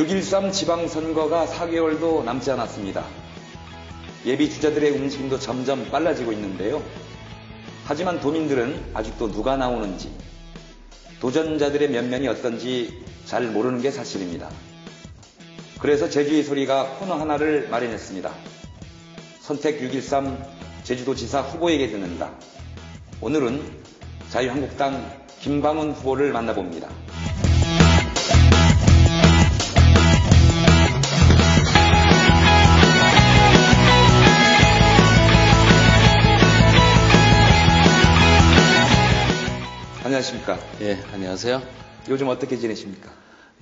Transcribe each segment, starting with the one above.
6.13 지방선거가 4개월도 남지 않았습니다. 예비 주자들의 움직임도 점점 빨라지고 있는데요. 하지만 도민들은 아직도 누가 나오는지, 도전자들의 면면이 어떤지 잘 모르는 게 사실입니다. 그래서 제주의 소리가 코너 하나를 마련했습니다. 선택 6.13 제주도지사 후보에게 듣는다. 오늘은 자유한국당 김방훈 후보를 만나봅니다. 안녕하십니까? 예, 안녕하세요. 요즘 어떻게 지내십니까?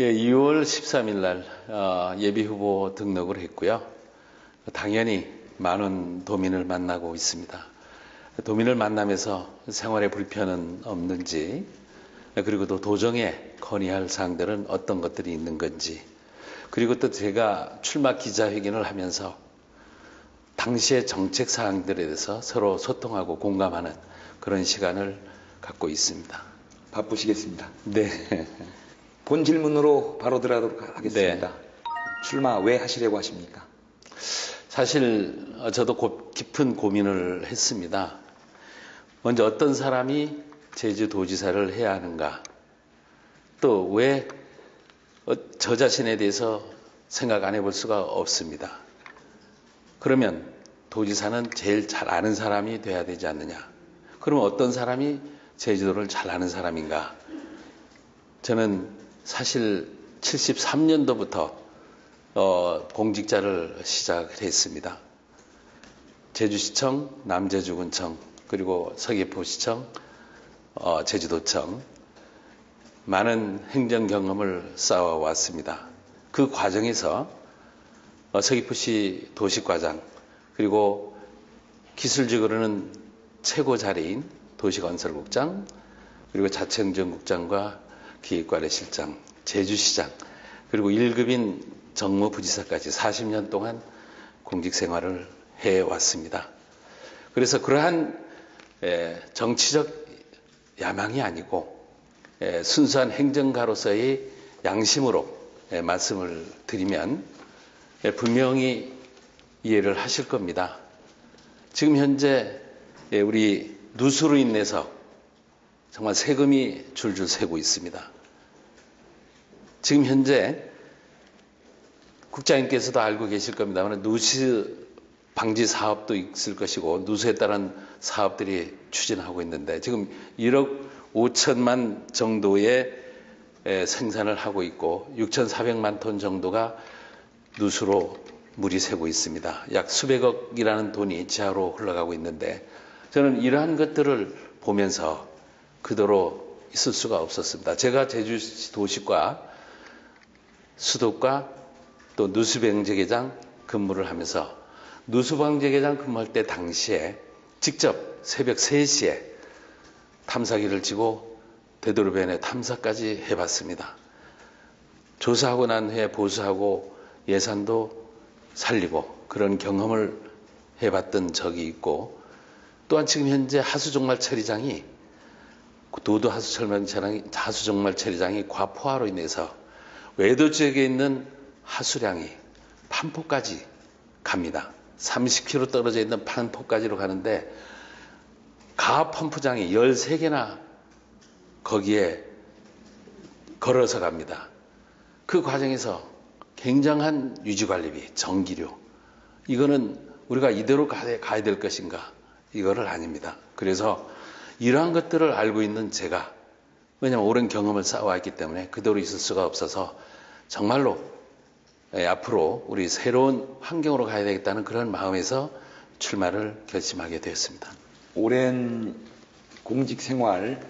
예, 2월 13일 날 예비 후보 등록을 했고요. 당연히 많은 도민을 만나고 있습니다. 도민을 만나면서 생활에 불편은 없는지, 그리고 또 도정에 건의할 사항들은 어떤 것들이 있는 건지, 그리고 또 제가 출마 기자회견을 하면서 당시의 정책 사항들에 대해서 서로 소통하고 공감하는 그런 시간을 갖고 있습니다. 바쁘시겠습니다. 네. 본 질문으로 바로 들어가도록 하겠습니다. 네. 출마 왜 하시려고 하십니까? 사실 저도 깊은 고민을 했습니다. 먼저 어떤 사람이 제주도지사를 해야 하는가, 또 왜 저 자신에 대해서 생각 안 해볼 수가 없습니다. 그러면 도지사는 제일 잘 아는 사람이 돼야 되지 않느냐. 그러면 어떤 사람이 제주도를 잘 아는 사람인가? 저는 사실 73년도부터 공직자를 시작을 했습니다. 제주시청, 남제주군청, 그리고 서귀포시청, 제주도청, 많은 행정 경험을 쌓아왔습니다. 그 과정에서 서귀포시 도시과장, 그리고 기술적으로는 최고 자리인 도시건설국장, 그리고 자치행정국장과 기획관리실장, 제주시장, 그리고 1급인 정무부지사까지 40년 동안 공직 생활을 해왔습니다. 그래서 그러한 정치적 야망이 아니고 순수한 행정가로서의 양심으로 말씀을 드리면 분명히 이해를 하실 겁니다. 지금 현재 우리 누수로 인해서 정말 세금이 줄줄 새고 있습니다. 지금 현재 국장님께서도 알고 계실 겁니다만 누수 방지 사업도 있을 것이고 누수에 따른 사업들이 추진하고 있는데 지금 1억 5천만 정도의 생산을 하고 있고 6,400만 톤 정도가 누수로 물이 새고 있습니다. 약 수백억이라는 돈이 지하로 흘러가고 있는데 저는 이러한 것들을 보면서 그대로 있을 수가 없었습니다. 제가 제주도시과 수도과 또 누수방재계장 근무를 하면서 누수방재계장 근무할 때 당시에 직접 새벽 3시에 탐사기를 지고 되도록이면 탐사까지 해봤습니다. 조사하고 난 후에 보수하고 예산도 살리고 그런 경험을 해봤던 적이 있고 또한 지금 현재 하수종말 처리장이 도도 하수종말 처리장이 과포화로 인해서 외도 지역에 있는 하수량이 판포까지 갑니다. 30km 떨어져 있는 판포까지로 가는데 가 펌프장이 13개나 거기에 걸어서 갑니다. 그 과정에서 굉장한 유지관리비, 전기료, 이거는 우리가 이대로 가야 될 것인가? 이거를 아닙니다. 그래서 이러한 것들을 알고 있는 제가, 왜냐하면 오랜 경험을 쌓아왔기 때문에 그대로 있을 수가 없어서 정말로 앞으로 우리 새로운 환경으로 가야 되겠다는 그런 마음에서 출마를 결심하게 되었습니다. 오랜 공직 생활을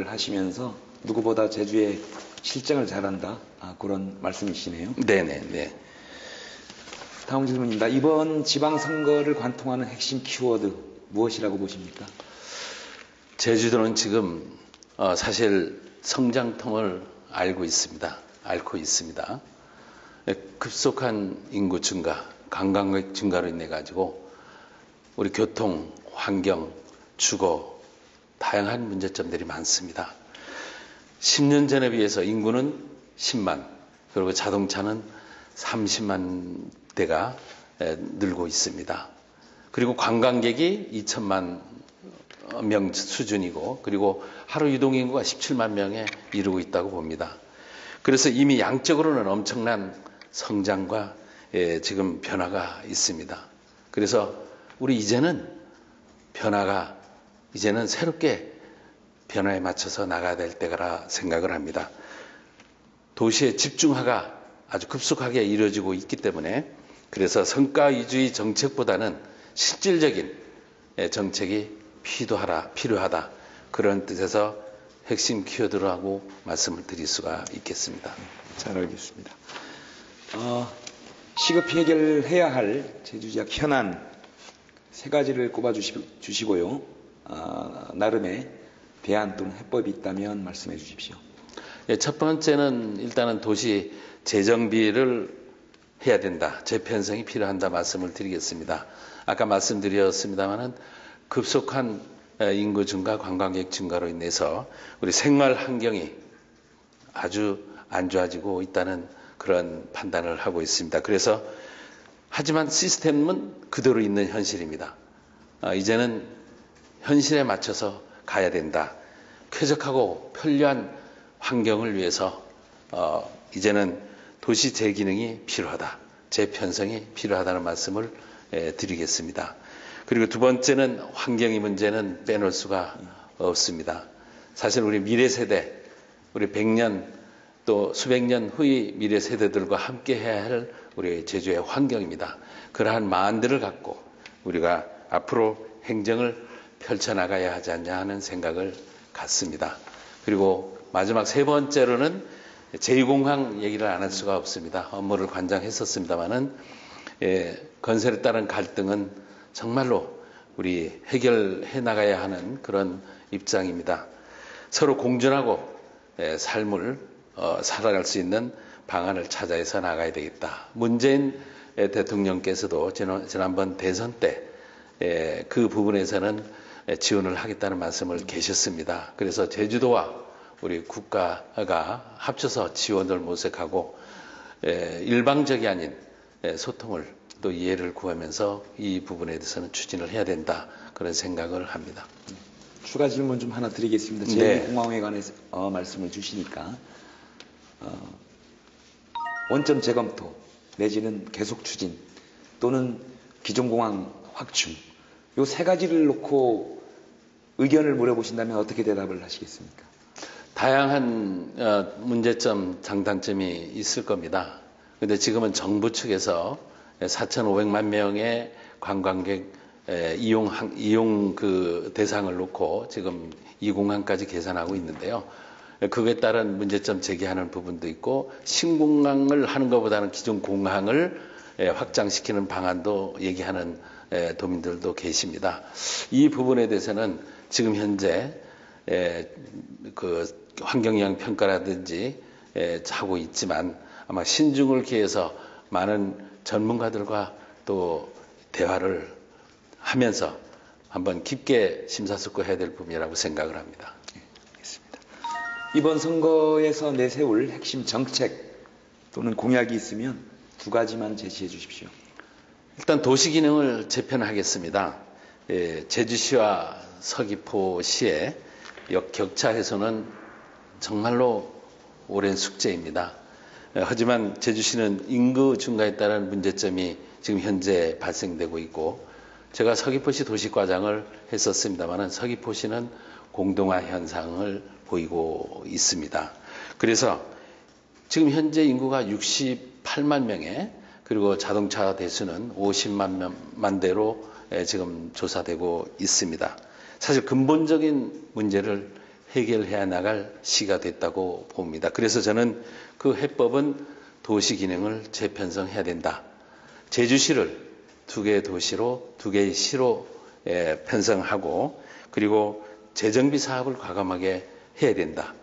하시면서 누구보다 제주의 실정을 잘한다, 그런 말씀이시네요. 네네네. 다음 질문입니다. 이번 지방선거를 관통하는 핵심 키워드 무엇이라고 보십니까? 제주도는 지금 사실 성장통을 앓고 있습니다. 급속한 인구 증가, 관광객 증가로 인해 가지고 우리 교통, 환경, 주거 다양한 문제점들이 많습니다. 10년 전에 비해서 인구는 10만, 그리고 자동차는 30만 대가 늘고 있습니다. 그리고 관광객이 2천만 명 수준이고, 그리고 하루 유동 인구가 17만 명에 이르고 있다고 봅니다. 그래서 이미 양적으로는 엄청난 성장과 지금 변화가 있습니다. 그래서 우리 이제는 새롭게 변화에 맞춰서 나가야 될 때라 생각을 합니다. 도시의 집중화가 아주 급속하게 이루어지고 있기 때문에, 그래서 성과 위주의 정책보다는 실질적인 정책이 필요하다. 그런 뜻에서 핵심 키워드라고 말씀을 드릴 수가 있겠습니다. 잘 알겠습니다. 시급히 해결해야 할 제주지역 현안 세 가지를 꼽아 주시고요. 나름의 대안 또는 해법이 있다면 말씀해 주십시오. 첫 번째는 일단은 도시 재정비를 해야 된다. 재편성이 필요한다 말씀을 드리겠습니다. 아까 말씀드렸습니다마는 급속한 인구 증가, 관광객 증가로 인해서 우리 생활 환경이 아주 안 좋아지고 있다는 그런 판단을 하고 있습니다. 그래서 하지만 시스템은 그대로 있는 현실입니다. 이제는 현실에 맞춰서 가야 된다. 쾌적하고 편리한 환경을 위해서 이제는 도시 재기능이 필요하다. 재편성이 필요하다는 말씀을 드리겠습니다. 그리고 두 번째는 환경의 문제는 빼놓을 수가 없습니다. 사실 우리 미래 세대, 우리 100년 또 수백 년 후의 미래 세대들과 함께 해야 할 우리 제주의 환경입니다. 그러한 마음들을 갖고 우리가 앞으로 행정을 펼쳐나가야 하지 않냐 하는 생각을 갖습니다. 그리고 마지막 세 번째로는 제2공항 얘기를 안 할 수가 없습니다. 업무를 관장했었습니다마는 건설에 따른 갈등은 정말로 우리 해결해 나가야 하는 그런 입장입니다. 서로 공존하고 삶을 살아갈 수 있는 방안을 찾아서 나가야 되겠다. 문재인 대통령께서도 지난번 대선 때 그 부분에서는 지원을 하겠다는 말씀을 계셨습니다. 그래서 제주도와 우리 국가가 합쳐서 지원을 모색하고 일방적이 아닌 소통을 또 이해를 구하면서 이 부분에 대해서는 추진을 해야 된다. 그런 생각을 합니다. 추가 질문 좀 하나 드리겠습니다. 제2공항에 관해서 말씀을 주시니까 원점 재검토 내지는 계속 추진 또는 기존 공항 확충 이 세 가지를 놓고 의견을 물어보신다면 어떻게 대답을 하시겠습니까? 다양한 문제점, 장단점이 있을 겁니다. 그런데 지금은 정부 측에서 4,500만 명의 관광객 이용 그 대상을 놓고 지금 이 공항까지 계산하고 있는데요. 그에 따른 문제점 제기하는 부분도 있고 신공항을 하는 것보다는 기존 공항을 확장시키는 방안도 얘기하는 도민들도 계십니다. 이 부분에 대해서는 지금 현재 그 환경영향 평가라든지 하고 있지만 아마 신중을 기해서 많은 전문가들과 또 대화를 하면서 한번 깊게 심사숙고해야 될 부분이라고 생각을 합니다. 알겠습니다. 이번 선거에서 내세울 핵심 정책 또는 공약이 있으면 두 가지만 제시해 주십시오. 일단 도시기능을 재편하겠습니다. 제주시와 서귀포시의 격차 해소는 정말로 오랜 숙제입니다. 하지만 제주시는 인구 증가에 따른 문제점이 지금 현재 발생되고 있고 제가 서귀포시 도시과장을 했었습니다만 서귀포시는 공동화 현상을 보이고 있습니다. 그래서 지금 현재 인구가 68만 명에 그리고 자동차 대수는 50만 대로 지금 조사되고 있습니다. 사실 근본적인 문제를 해결해야 나갈 시가 됐다고 봅니다. 그래서 저는 그 해법은 도시 기능을 재편성해야 된다. 제주시를 두 개의 도시로, 두 개의 시로 편성하고 그리고 재정비 사업을 과감하게 해야 된다.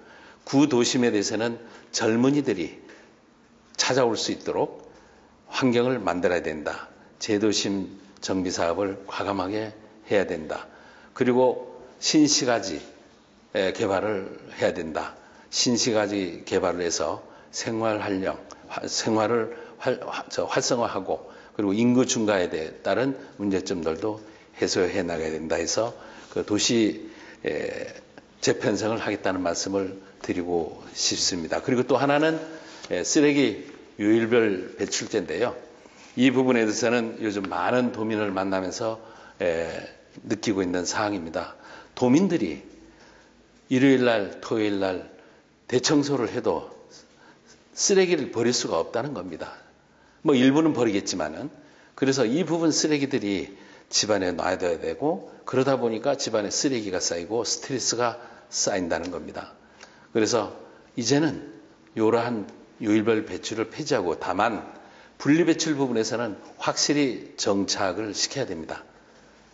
구도심에 대해서는 젊은이들이 찾아올 수 있도록 환경을 만들어야 된다. 제도심 정비 사업을 과감하게 해야 된다. 그리고 신시가지 개발을 해야 된다. 신시가지 개발을 해서 생활을 활성화하고 그리고 인구 증가에 따른 문제점들도 해소해 나가야 된다 해서 그 도시 재편성을 하겠다는 말씀을 드리고 싶습니다. 그리고 또 하나는 쓰레기 요일별 배출제인데요. 이 부분에 대해서는 요즘 많은 도민을 만나면서 느끼고 있는 사항입니다. 도민들이 일요일날, 토요일날 대청소를 해도 쓰레기를 버릴 수가 없다는 겁니다. 뭐 일부는 버리겠지만은 그래서 이 부분 쓰레기들이 집안에 놔둬야 되고 그러다 보니까 집안에 쓰레기가 쌓이고 스트레스가 쌓인다는 겁니다. 그래서 이제는 이러한 요일별 배출을 폐지하고 다만 분리배출 부분에서는 확실히 정착을 시켜야 됩니다.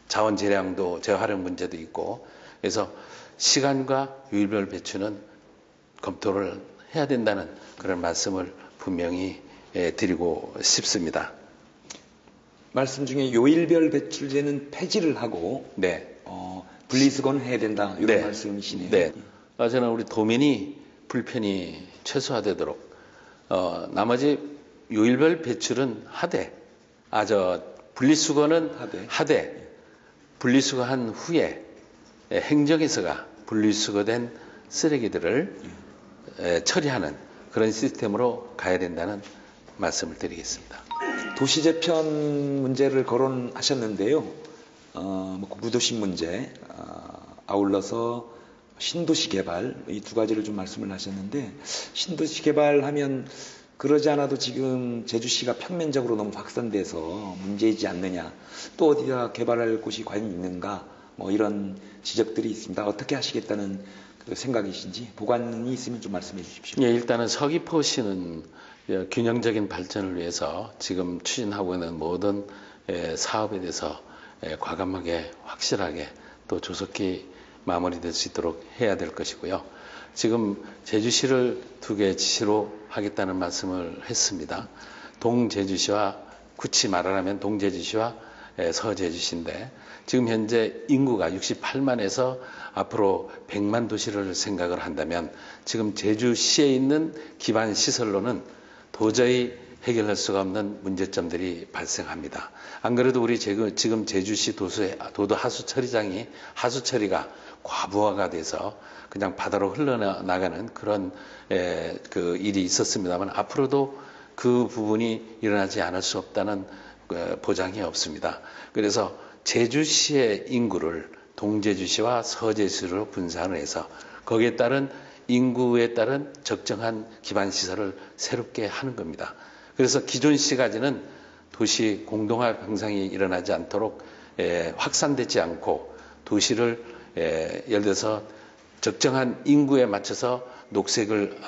자원 재량도 재활용 문제도 있고 그래서 시간과 요일별 배출은 검토를 해야 된다는 그런 말씀을 분명히 드리고 싶습니다. 말씀 중에 요일별 배출제는 폐지를 하고 네. 분리수거는 해야 된다 이런 네. 말씀이시네요. 네. 저는 우리 도민이 불편이 최소화되도록 나머지 요일별 배출은 하되 분리수거는 하되 분리수거한 후에 행정에서가 분리수거된 쓰레기들을 처리하는 그런 시스템으로 가야 된다는 말씀을 드리겠습니다. 도시재편 문제를 거론하셨는데요. 구도심 문제, 아울러서 신도시 개발 이 두 가지를 좀 말씀을 하셨는데 신도시 개발하면 그러지 않아도 지금 제주시가 평면적으로 너무 확산돼서 문제이지 않느냐 또 어디다 개발할 곳이 과연 있는가 뭐 이런 지적들이 있습니다. 어떻게 하시겠다는 그 생각이신지 보관이 있으면 좀 말씀해 주십시오. 예, 일단은 서귀포시는 균형적인 발전을 위해서 지금 추진하고 있는 모든 사업에 대해서 과감하게 확실하게 또 조속히 마무리될 수 있도록 해야 될 것이고요. 지금 제주시를 두 개의 지시로 하겠다는 말씀을 했습니다. 동제주시와 굳이 말하자면 동제주시와 서제주시인데 지금 현재 인구가 68만에서 앞으로 100만 도시를 생각을 한다면 지금 제주시에 있는 기반 시설로는 도저히 해결할 수가 없는 문제점들이 발생합니다. 안 그래도 우리 지금 제주시 도도 하수처리장이 하수처리가 과부하가 돼서 그냥 바다로 흘러나가는 그런 그 일이 있었습니다만 앞으로도 그 부분이 일어나지 않을 수 없다는 보장이 없습니다. 그래서 제주시의 인구를 동제주시와 서제주시로 분산을 해서 거기에 따른 인구에 따른 적정한 기반시설을 새롭게 하는 겁니다. 그래서 기존 시까지는 도시 공동화 형상이 일어나지 않도록 확산되지 않고 도시를 예를 들어서 적정한 인구에 맞춰서 녹색을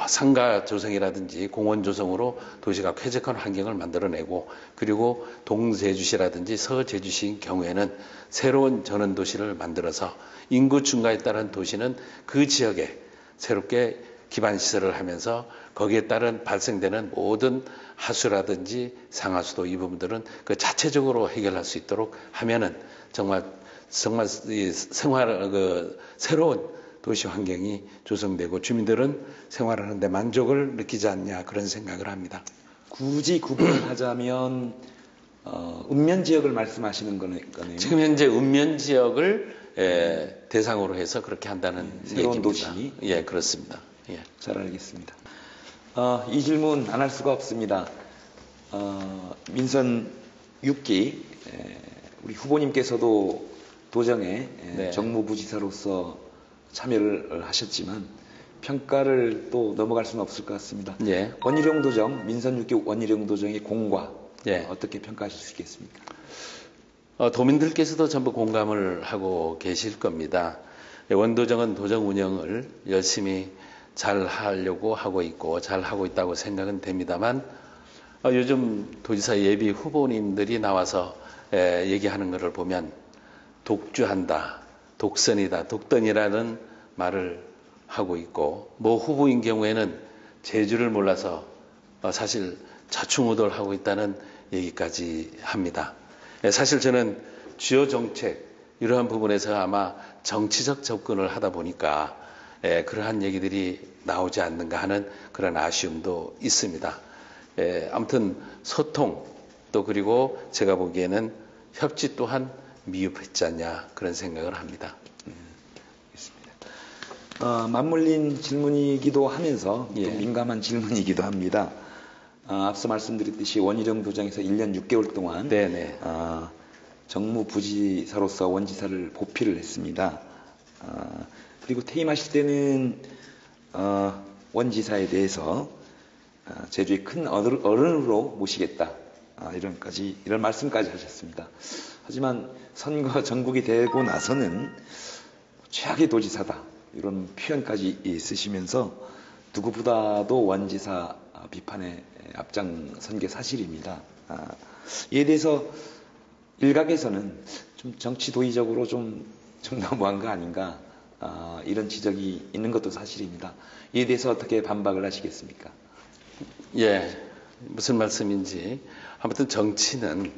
상가 조성이라든지 공원 조성으로 도시가 쾌적한 환경을 만들어내고 그리고 동제주시라든지 서제주시인 경우에는 새로운 전원 도시를 만들어서 인구 증가에 따른 도시는 그 지역에 새롭게 기반 시설을 하면서 거기에 따른 발생되는 모든 하수라든지 상하수도 이 부분들은 그 자체적으로 해결할 수 있도록 하면은 정말 새로운 도시 환경이 조성되고 주민들은 생활하는데 만족을 느끼지 않냐 그런 생각을 합니다. 굳이 구분을 하자면 읍면 지역을 말씀하시는 거네요. 지금 현재 읍면 지역을 대상으로 해서 그렇게 한다는 새로운 얘기입니다. 도시. 예, 그렇습니다. 예. 잘 알겠습니다. 이 질문 안 할 수가 없습니다. 민선 6기 우리 후보님께서도 도정에 네. 정무부지사로서 참여를 하셨지만 평가를 또 넘어갈 수는 없을 것 같습니다. 예. 원희룡 도정, 민선 6기 원희룡 도정의 공과 예. 어떻게 평가하실 수 있겠습니까? 도민들께서도 전부 공감을 하고 계실 겁니다. 원도정은 도정 운영을 열심히 잘 하려고 하고 있고 잘 하고 있다고 생각은 됩니다만 요즘 도지사 예비 후보님들이 나와서 얘기하는 것을 보면 독주한다, 독선이다, 독던이라는 말을 하고 있고 모 후보인 경우에는 제주를 몰라서 사실 좌충우돌하고 있다는 얘기까지 합니다. 사실 저는 주요 정책 이러한 부분에서 아마 정치적 접근을 하다 보니까 그러한 얘기들이 나오지 않는가 하는 그런 아쉬움도 있습니다. 아무튼 소통 또 그리고 제가 보기에는 협치 또한 미흡했지 않냐 그런 생각을 합니다. 맞물린 질문이기도 하면서 또 예. 민감한 질문이기도 합니다. 앞서 말씀드렸듯이 원희룡 도정에서 1년 6개월 동안 네네. 정무부지사로서 원지사를 보필을 했습니다. 그리고 퇴임하실 때는 원지사에 대해서 제주의 큰 어른으로 모시겠다. 이런 말씀까지 하셨습니다. 하지만 선거 전국이 되고 나서는 최악의 도지사다. 이런 표현까지 쓰시면서 누구보다도 원지사 비판에 앞장선 게 사실입니다. 이에 대해서 일각에서는 좀 정치 도의적으로 좀 너무한 거 아닌가 이런 지적이 있는 것도 사실입니다. 이에 대해서 어떻게 반박을 하시겠습니까? 예, 무슨 말씀인지 아무튼 정치는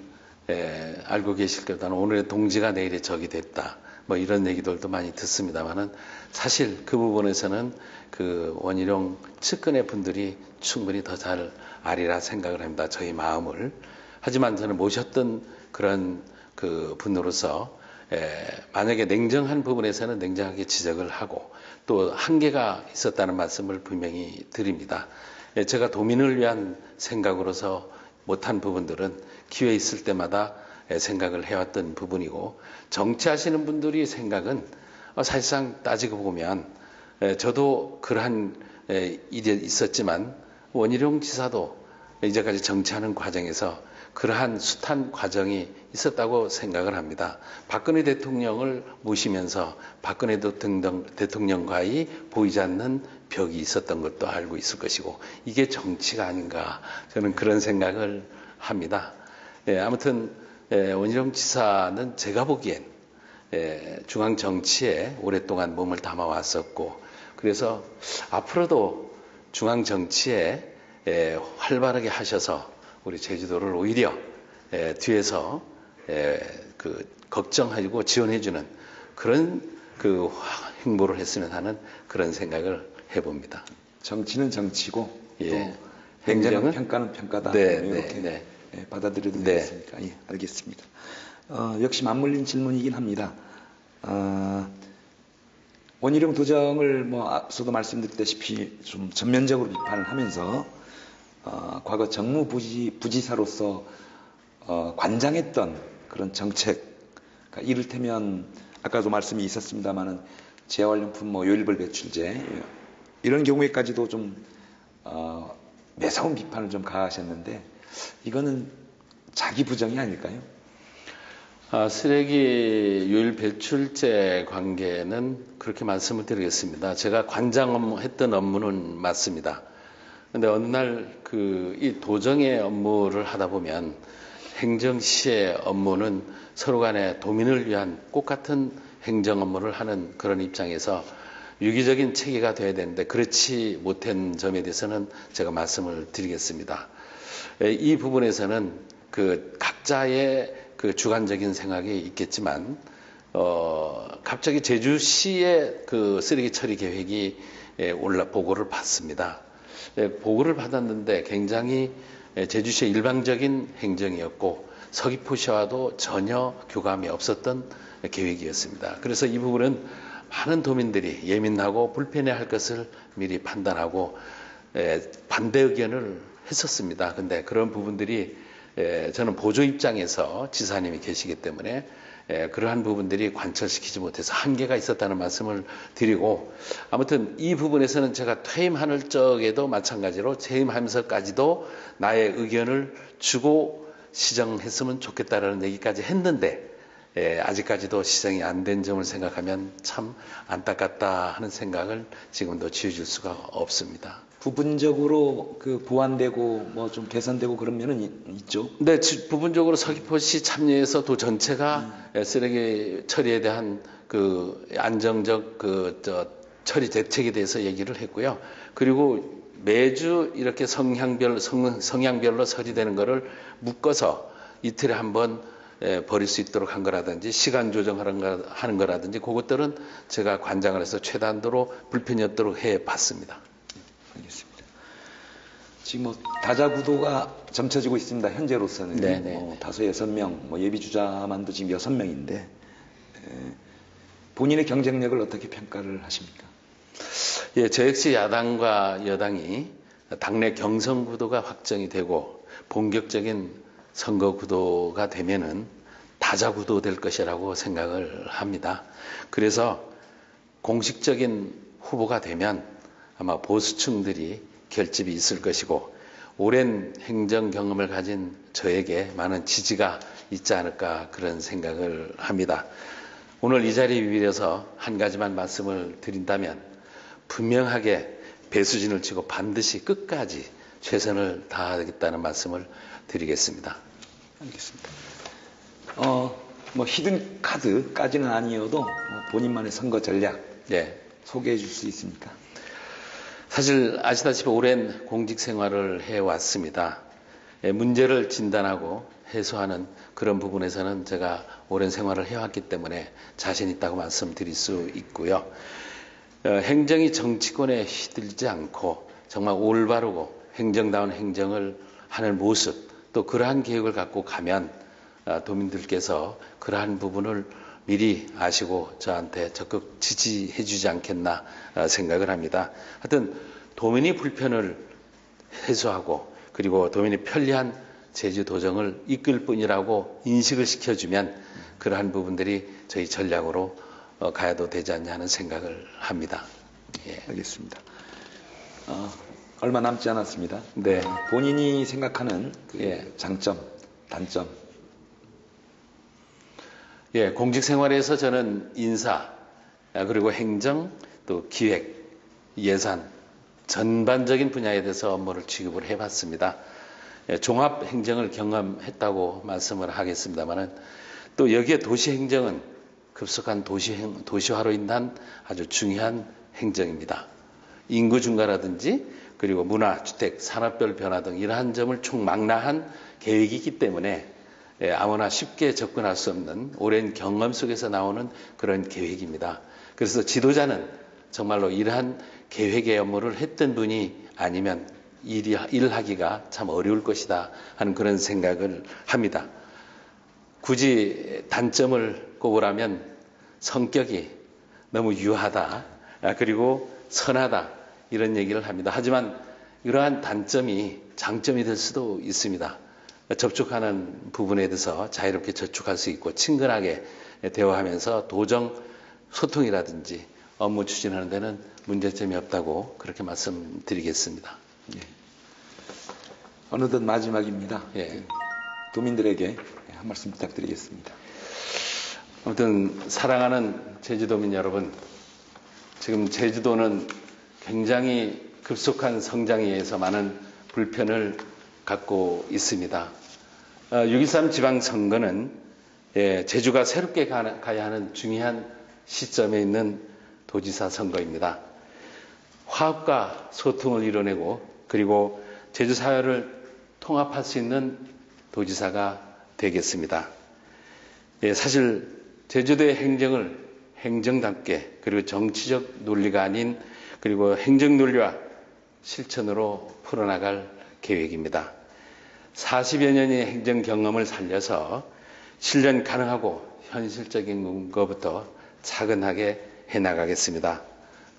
알고 계실 거다는 오늘의 동지가 내일의 적이 됐다. 뭐 이런 얘기들도 많이 듣습니다만은 사실 그 부분에서는 그 원희룡 측근의 분들이 충분히 더 잘 아리라 생각을 합니다. 저희 마음을. 하지만 저는 모셨던 그런 그 분으로서 만약에 냉정한 부분에서는 냉정하게 지적을 하고 또 한계가 있었다는 말씀을 분명히 드립니다. 제가 도민을 위한 생각으로서 못한 부분들은 기회 있을 때마다 생각을 해왔던 부분이고 정치하시는 분들이 생각은 사실상 따지고 보면 저도 그러한 일이 있었지만 원희룡 지사도 이제까지 정치하는 과정에서 그러한 숱한 과정이 있었다고 생각을 합니다. 박근혜 대통령을 모시면서 박근혜 대통령과의 보이지 않는 벽이 있었던 것도 알고 있을 것이고 이게 정치가 아닌가 저는 그런 생각을 합니다. 아무튼 원희룡 지사는 제가 보기엔 중앙 정치에 오랫동안 몸을 담아왔었고 그래서 앞으로도 중앙 정치에 활발하게 하셔서 우리 제주도를 오히려 뒤에서 그 걱정하고 지원해주는 그런 그 행보를 했으면 하는 그런 생각을 해봅니다. 정치는 정치고 예. 또 행정은 평가는 평가다. 네, 이렇게 네. 받아들여도 네. 되겠습니까? 예, 알겠습니다. 역시 맞물린 질문이긴 합니다. 원희룡 도정을 뭐 앞서도 말씀드렸다시피 좀 전면적으로 비판을 하면서 과거 정무부지사로서 관장했던 그런 정책, 그러니까 이를테면 아까도 말씀이 있었습니다만은 재활용품 뭐 요일별 배출제 이런 경우에까지도 좀 매서운 비판을 좀 가하셨는데 이거는 자기 부정이 아닐까요? 쓰레기 요일 배출제 관계는 그렇게 말씀을 드리겠습니다. 제가 관장 했던 업무는 맞습니다. 근데 어느 날 이 도정의 업무를 하다 보면 행정시의 업무는 서로 간에 도민을 위한 꽃 같은 행정 업무를 하는 그런 입장에서 유기적인 체계가 돼야 되는데 그렇지 못한 점에 대해서는 제가 말씀을 드리겠습니다. 이 부분에서는 그 각자의 그 주관적인 생각이 있겠지만 갑자기 제주시의 그 쓰레기 처리 계획이 보고를 받습니다. 보고를 받았는데 굉장히 제주시의 일방적인 행정이었고 서귀포시와도 전혀 교감이 없었던 계획이었습니다. 그래서 이 부분은 많은 도민들이 예민하고 불편해할 것을 미리 판단하고 반대 의견을 했었습니다. 근데 그런 부분들이 저는 보조 입장에서 지사님이 계시기 때문에 그러한 부분들이 관철시키지 못해서 한계가 있었다는 말씀을 드리고 아무튼 이 부분에서는 제가 퇴임하는 적에도 마찬가지로 퇴임하면서까지도 나의 의견을 주고 시정했으면 좋겠다라는 얘기까지 했는데 아직까지도 시정이 안 된 점을 생각하면 참 안타깝다 하는 생각을 지금도 지워줄 수가 없습니다. 부분적으로 그 보완되고 뭐 좀 개선되고 그런 면은 있죠. 네, 부분적으로 서귀포시 참여해서 도 전체가 쓰레기 처리에 대한 그 안정적 처리 대책에 대해서 얘기를 했고요. 그리고 매주 이렇게 성향별로 처리되는 거를 묶어서 이틀에 한 번 버릴 수 있도록 한 거라든지 시간 조정하는 거라든지 그것들은 제가 관장을 해서 최단도로 불편이 없도록 해 봤습니다. 지금 뭐 다자구도가 점쳐지고 있습니다. 현재로서는 네네. 다소 6명, 뭐 예비주자만도 지금 6명인데 본인의 경쟁력을 어떻게 평가를 하십니까? 예, 저 역시 야당과 여당이 당내 경선 구도가 확정이 되고 본격적인 선거 구도가 되면은 다자 구도 될 것이라고 생각을 합니다. 그래서 공식적인 후보가 되면 아마 보수층들이 결집이 있을 것이고 오랜 행정 경험을 가진 저에게 많은 지지가 있지 않을까 그런 생각을 합니다. 오늘 이 자리에 빌어서 한 가지만 말씀을 드린다면 분명하게 배수진을 치고 반드시 끝까지 최선을 다하겠다는 말씀을 드리겠습니다. 알겠습니다. 뭐 히든 카드까지는 아니어도 본인만의 선거 전략 예. 소개해 줄 수 있습니까? 사실 아시다시피 오랜 공직 생활을 해왔습니다. 문제를 진단하고 해소하는 그런 부분에서는 제가 오랜 생활을 해왔기 때문에 자신 있다고 말씀드릴 수 있고요. 행정이 정치권에 휘둘리지 않고 정말 올바르고 행정다운 행정을 하는 모습 또 그러한 계획을 갖고 가면 도민들께서 그러한 부분을 미리 아시고 저한테 적극 지지해 주지 않겠나 생각을 합니다. 하여튼 도민이 불편을 해소하고 그리고 도민이 편리한 제주도정을 이끌 뿐이라고 인식을 시켜주면 그러한 부분들이 저희 전략으로 가야도 되지 않냐 하는 생각을 합니다. 예. 알겠습니다. 얼마 남지 않았습니다. 네. 본인이 생각하는 예. 장점, 단점. 예, 공직 생활에서 저는 인사, 그리고 행정, 또 기획, 예산, 전반적인 분야에 대해서 업무를 취급을 해봤습니다. 예, 종합 행정을 경험했다고 말씀을 하겠습니다만은 또 여기에 도시 행정은 급속한 도시화로 인한 아주 중요한 행정입니다. 인구 증가라든지 그리고 문화, 주택, 산업별 변화 등 이러한 점을 총망라한 계획이기 때문에 아무나 쉽게 접근할 수 없는 오랜 경험 속에서 나오는 그런 계획입니다. 그래서 지도자는 정말로 이러한 계획의 업무를 했던 분이 아니면 일하기가 참 어려울 것이다 하는 그런 생각을 합니다. 굳이 단점을 꼽으라면 성격이 너무 유하다 그리고 선하다 이런 얘기를 합니다. 하지만 이러한 단점이 장점이 될 수도 있습니다. 접촉하는 부분에 대해서 자유롭게 접촉할 수 있고 친근하게 대화하면서 도정 소통이라든지 업무 추진하는 데는 문제점이 없다고 그렇게 말씀드리겠습니다. 예. 어느덧 마지막입니다. 예. 도민들에게 한 말씀 부탁드리겠습니다. 아무튼 사랑하는 제주도민 여러분, 지금 제주도는 굉장히 급속한 성장에 의해서 많은 불편을 갖고 있습니다. 6.13 지방선거는 제주가 새롭게 가야 하는 중요한 시점에 있는 도지사 선거입니다. 화합과 소통을 이뤄내고 그리고 제주 사회를 통합할 수 있는 도지사가 되겠습니다. 사실 제주도의 행정을 행정답게 그리고 정치적 논리가 아닌 그리고 행정 논리와 실천으로 풀어나갈 계획입니다. 40여 년의 행정 경험을 살려서 실현 가능하고 현실적인 것부터 차근하게 해나가겠습니다.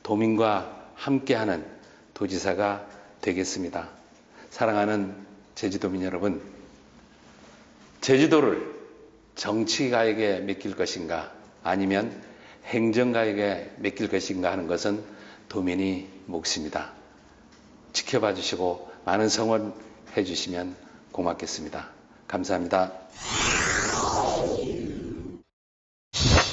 도민과 함께하는 도지사가 되겠습니다. 사랑하는 제주도민 여러분, 제주도를 정치가에게 맡길 것인가 아니면 행정가에게 맡길 것인가 하는 것은 도민이 몫입니다. 지켜봐 주시고 많은 성원 해주시면 고맙겠습니다. 감사합니다.